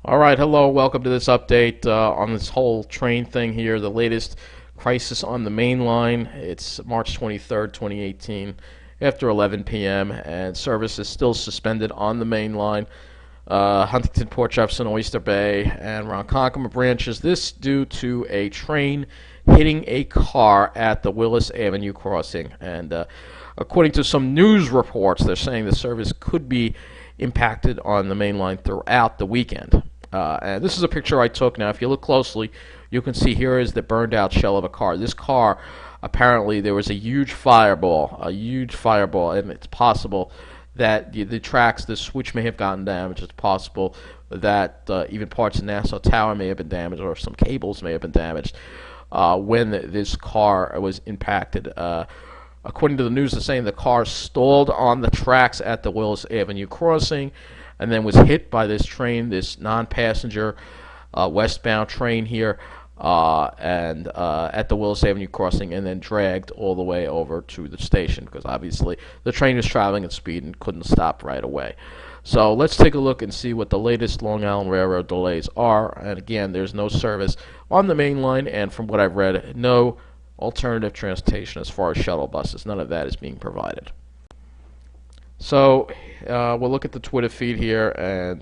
All right, hello, welcome to this update on this whole train thing here, the latest crisis on the main line. It's March 23rd, 2018, after 11 p.m., and service is still suspended on the main line. Huntington, Port Jefferson, Oyster Bay, and Ronkonkoma branches. This due to a train hitting a car at the Willis Avenue crossing. And according to some news reports, they're saying the service could be impacted on the main line throughout the weekend. And this is a picture I took. Now, if you look closely, you can see here is the burned out shell of a car. This car, apparently, there was a huge fireball, and it's possible that the tracks, the switch may have gotten damaged. It's possible that even parts of Nassau Tower may have been damaged, or some cables may have been damaged when this car was impacted. According to the news, they're saying the car stalled on the tracks at the Willis Avenue crossing and then was hit by this train, this non-passenger westbound train here, and at the Willis Avenue crossing, and then dragged all the way over to the station because obviously the train was traveling at speed and couldn't stop right away. So let's take a look and see what the latest Long Island Railroad delays are. And again, there's no service on the main line, and from what I've read, no alternative transportation as far as shuttle buses. None of that is being provided. So we'll look at the Twitter feed here and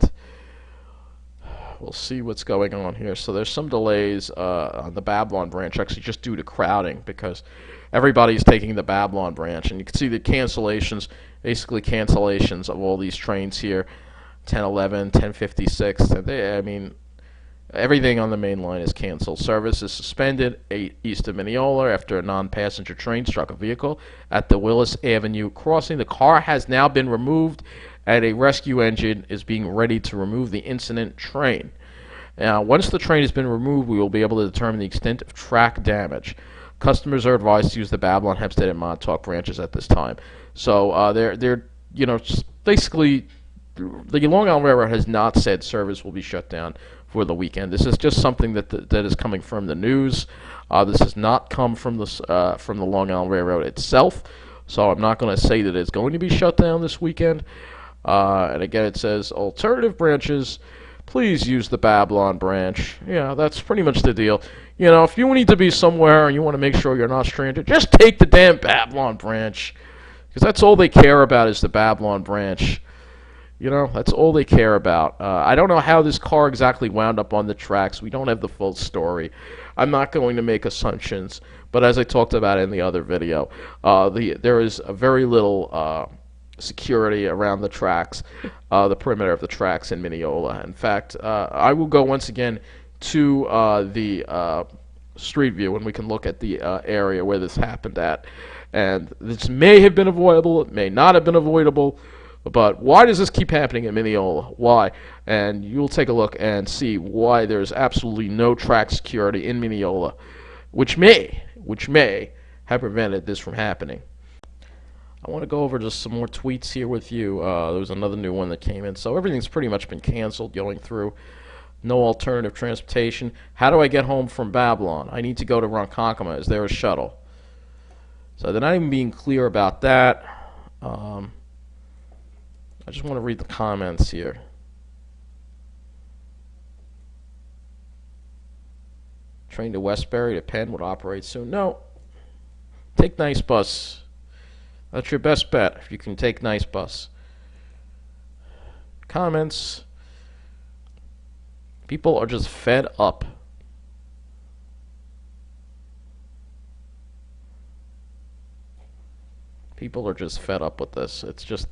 we'll see what's going on here. So there's some delays on the Babylon branch, actually just due to crowding, because everybody's taking the Babylon branch. And you can see the cancellations, basically cancellations of all these trains here, 1011, 1056. I mean, everything on the main line is canceled. Service is suspended east of Mineola after a non-passenger train struck a vehicle at the Willis Avenue crossing. The car has now been removed, and a rescue engine is being ready to remove the incident train. Now, once the train has been removed, we will be able to determine the extent of track damage. Customers are advised to use the Babylon, Hempstead, and Montauk branches at this time. So they're basically, the Long Island Railroad has not said service will be shut down for the weekend. This is just something that is coming from the news. This has not come from the Long Island Railroad itself, so I'm not going to say that it's going to be shut down this weekend. And again, it says alternative branches, please use the Babylon branch. Yeah, that's pretty much the deal. If you need to be somewhere and you want to make sure you're not stranded, just take the damn Babylon branch, because that's all they care about is the Babylon branch. That's all they care about. I don't know how this car exactly wound up on the tracks. We don't have the full story. I'm not going to make assumptions, but as I talked about in the other video, there is a very little security around the tracks, the perimeter of the tracks in Mineola. In fact, I will go once again to the street view, and we can look at the area where this happened at. And this may have been avoidable. It may not have been avoidable. But why does this keep happening in Mineola? Why? And you'll take a look and see why there's absolutely no track security in Mineola, which may have prevented this from happening. I want to go over just some more tweets here with you. There was another new one that came in. So everything's pretty much been canceled going through. No alternative transportation. How do I get home from Babylon? I need to go to Ronkonkoma. Is there a shuttle? So they're not even being clear about that. I just want to read the comments here. Train to Westbury to Penn would operate soon. No. Take Nice Bus. That's your best bet if you can take Nice Bus. Comments. People are just fed up. People are just fed up with this. It's just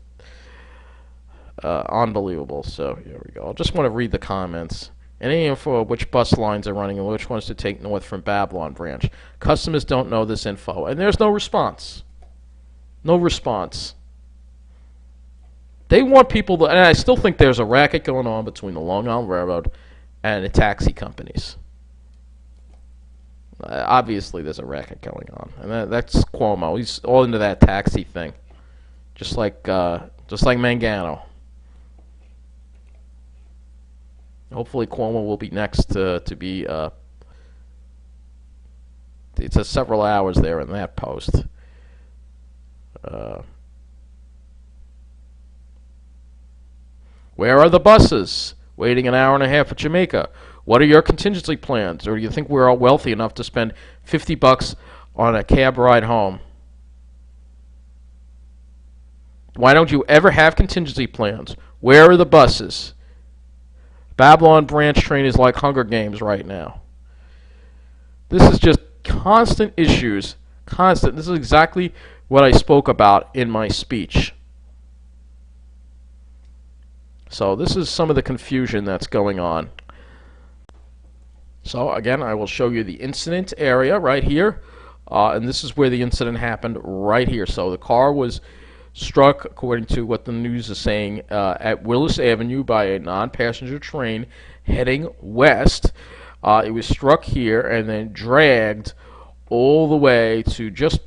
unbelievable. So here we go. I just want to read the comments. Any info of which bus lines are running and which ones to take north from Babylon branch. Customers don't know this info. And there's no response. No response. They want people to, and I still think there's a racket going on between the Long Island Railroad and the taxi companies. Obviously there's a racket going on. And that's Cuomo. He's all into that taxi thing. Just like Mangano. Hopefully Cuomo will be next to be, it says several hours there in that post. Where are the buses? waiting an hour and a half at Jamaica. What are your contingency plans? Or do you think we're all wealthy enough to spend $50 on a cab ride home? Why don't you ever have contingency plans? Where are the buses? Babylon Branch train is like Hunger Games right now. This is just constant issues. Constant. This is exactly what I spoke about in my speech. So this is some of the confusion that's going on. So again, I will show you the incident area right here. And this is where the incident happened right here. So the car was struck, according to what the news is saying, at Willis Avenue by a non-passenger train heading west. It was struck here and then dragged all the way to just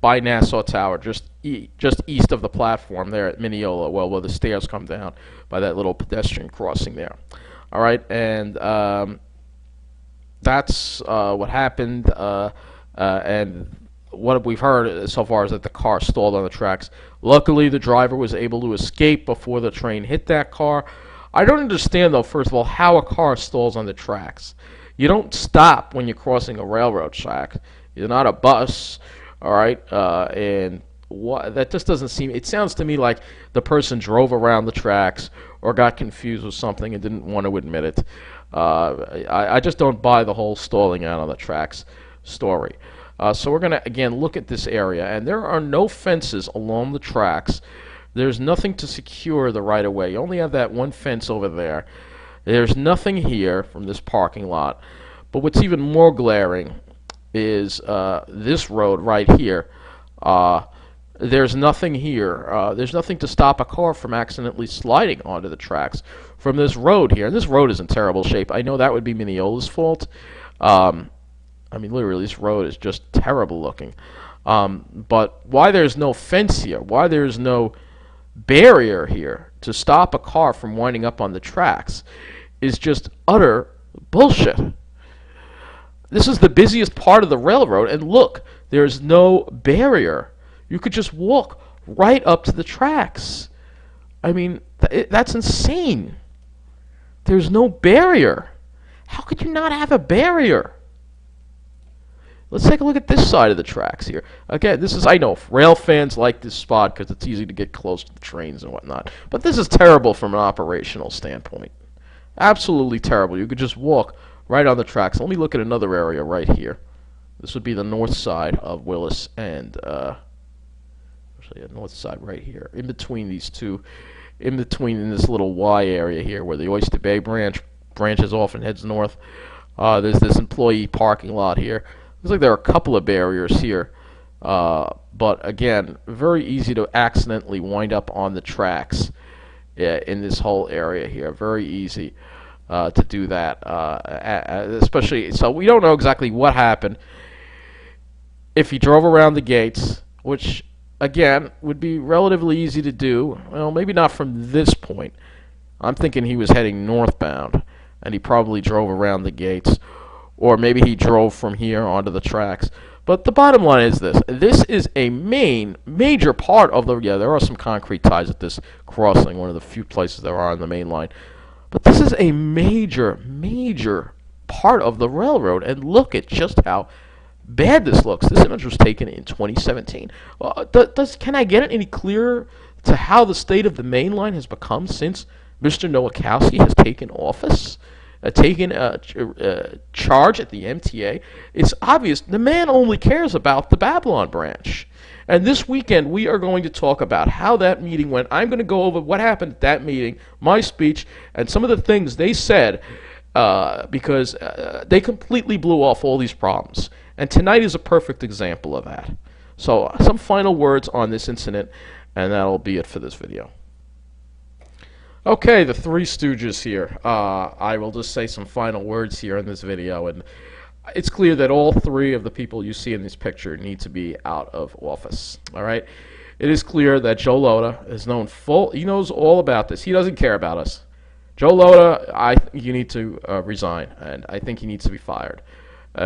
by Nassau Tower, just east of the platform there at Mineola, well, where the stairs come down by that little pedestrian crossing there. All right, and that's what happened. And what we've heard so far is that the car stalled on the tracks. Luckily, the driver was able to escape before the train hit that car. I don't understand, though, first of all, how a car stalls on the tracks. You don't stop when you're crossing a railroad track. You're not a bus, all right? And that just doesn't seem... It sounds to me like the person drove around the tracks or got confused with something and didn't want to admit it. I just don't buy the whole stalling out on the tracks story. So we're going to, again, look at this area. And there are no fences along the tracks. There's nothing to secure the right-of-way. You only have that one fence over there. There's nothing here from this parking lot. But what's even more glaring is this road right here. There's nothing here. There's nothing to stop a car from accidentally sliding onto the tracks from this road here. And this road is in terrible shape. I know that would be Mineola's fault. I mean, literally, this road is just terrible looking. But why there's no fence here, why there's no barrier here to stop a car from winding up on the tracks is just utter bullshit. This is the busiest part of the railroad, and look, there's no barrier. You could just walk right up to the tracks. I mean, that's insane. There's no barrier. How could you not have a barrier? Let's take a look at this side of the tracks here. Again, this is, I know, rail fans like this spot because it's easy to get close to the trains and whatnot. But this is terrible from an operational standpoint. Absolutely terrible. You could just walk right on the tracks. Let me look at another area right here. This would be the north side of Willis and, actually, the north side right here. In between these two, in this little Y area here where the Oyster Bay branches off and heads north. There's this employee parking lot here. Looks like there are a couple of barriers here, but again, very easy to accidentally wind up on the tracks in this whole area here. Very easy to do that, especially, so we don't know exactly what happened. If he drove around the gates, which, again, would be relatively easy to do, well, maybe not from this point. I'm thinking he was heading northbound, and he probably drove around the gates. Or maybe he drove from here onto the tracks. But the bottom line is this. This is a major part of the... Yeah, there are some concrete ties at this crossing, one of the few places there are on the main line. But this is a major part of the railroad. And look at just how bad this looks. This image was taken in 2017. Can I get it any clearer to how the state of the main line has become since Mr. Nowakowski has taken office? Taken charge at the MTA? It's obvious the man only cares about the Babylon branch. And this weekend we are going to talk about how that meeting went. I'm going to go over what happened at that meeting, my speech, and some of the things they said because they completely blew off all these problems. And tonight is a perfect example of that. So some final words on this incident, and that'll be it for this video. Okay, the Three Stooges here. I will just say some final words here in this video, and it's clear that all three of the people you see in this picture need to be out of office. All right, it is clear that Joe Lhota is he knows all about this. He doesn't care about us. Joe Lhota, I think you need to resign, and I think he needs to be fired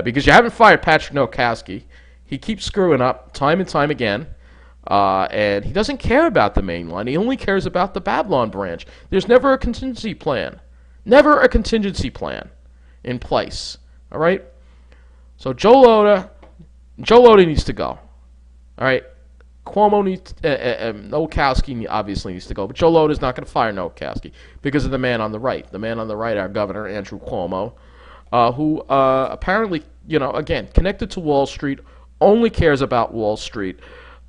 because you haven't fired Patrick Nowakowski. He keeps screwing up time and time again. And he doesn't care about the main line. He only cares about the Babylon branch. There's never a contingency plan. Never a contingency plan in place. All right. So Joe Lhota needs to go. All right. Cuomo needs, Nowakowski obviously needs to go, but Joe Lhota is not going to fire Nowakowski because of the man on the right. The man on the right, our governor, Andrew Cuomo, who apparently, again, connected to Wall Street, only cares about Wall Street,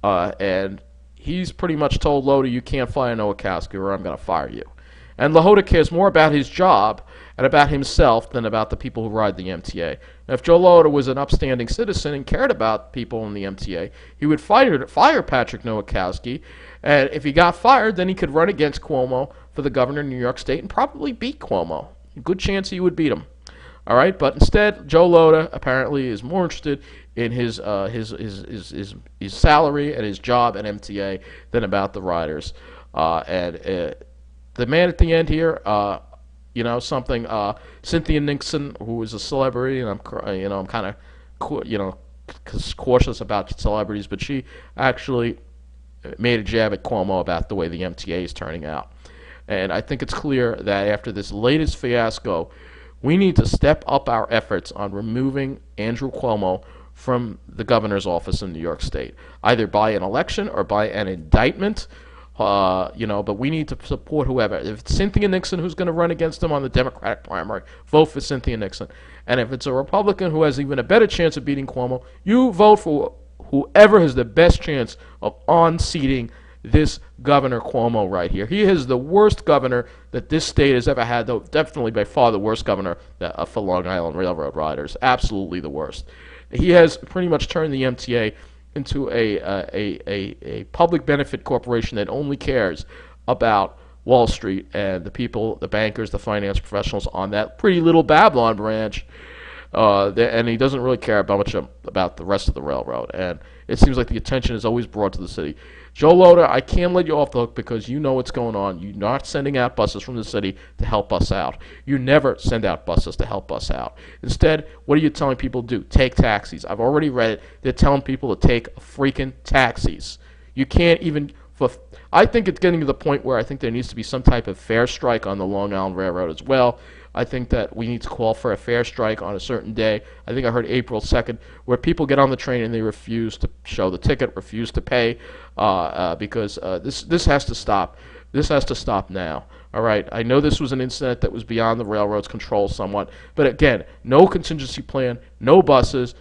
and he's pretty much told Lhota, you can't fire Nowakowski or I'm going to fire you. And Lhota cares more about his job and about himself than about the people who ride the MTA. Now, if Joe Lhota was an upstanding citizen and cared about people in the MTA, he would fire Patrick Nowakowski, and if he got fired, then he could run against Cuomo for the governor of New York State and probably beat Cuomo. Good chance he would beat him. All right, but instead, Joe Lhota apparently is more interested in his salary and his job at MTA than about the riders. The man at the end here, Cynthia Nixon, who is a celebrity, and I'm kind of, cautious about celebrities, but she actually made a jab at Cuomo about the way the MTA is turning out. And I think it's clear that after this latest fiasco, we need to step up our efforts on removing Andrew Cuomo from the governor's office in New York State, either by an election or by an indictment. But we need to support whoever. If it's Cynthia Nixon who's going to run against him on the Democratic primary, vote for Cynthia Nixon. And if it's a Republican who has even a better chance of beating Cuomo, you vote for whoever has the best chance of unseating this Governor Cuomo right here. He is the worst governor that this state has ever had, though definitely by far the worst governor for Long Island Railroad riders. Absolutely the worst. He has pretty much turned the MTA into a public benefit corporation that only cares about Wall Street and the people, the bankers, the finance professionals on that pretty little Babylon branch. And he doesn't really care about much about the rest of the railroad. And it seems like the attention is always brought to the city. Joe Lhota, I can't let you off the hook because you know what's going on. You're not sending out buses from the city to help us out. You never send out buses to help us out. Instead, what are you telling people to do? Take taxis. I've already read it. They're telling people to take freaking taxis. You can't even... I think it's getting to the point where I think there needs to be some type of fare strike on the Long Island Railroad as well. I think that we need to call for a fare strike on a certain day. I think I heard April 2nd, where people get on the train and they refuse to show the ticket, refuse to pay, because this has to stop. This has to stop now. All right. I know this was an incident that was beyond the railroad's control somewhat, but again, no contingency plan, no buses.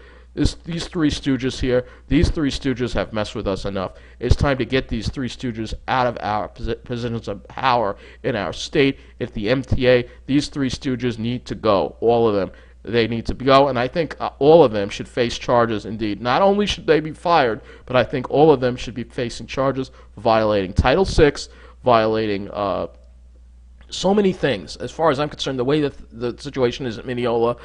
These three stooges here, these three stooges have messed with us enough. It's time to get these three stooges out of our positions of power in our state. At the MTA, these three stooges need to go. All of them. They need to go, and I think all of them should face charges indeed. Not only should they be fired, but I think all of them should be facing charges for violating Title VI, violating so many things. As far as I'm concerned, the way that the situation is at Mineola,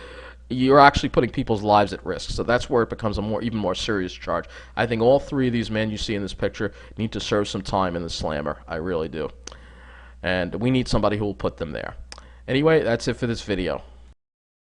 you're actually putting people's lives at risk. So that's where it becomes a even more serious charge. I think all three of these men you see in this picture need to serve some time in the slammer. I really do. And we need somebody who will put them there. Anyway, that's it for this video.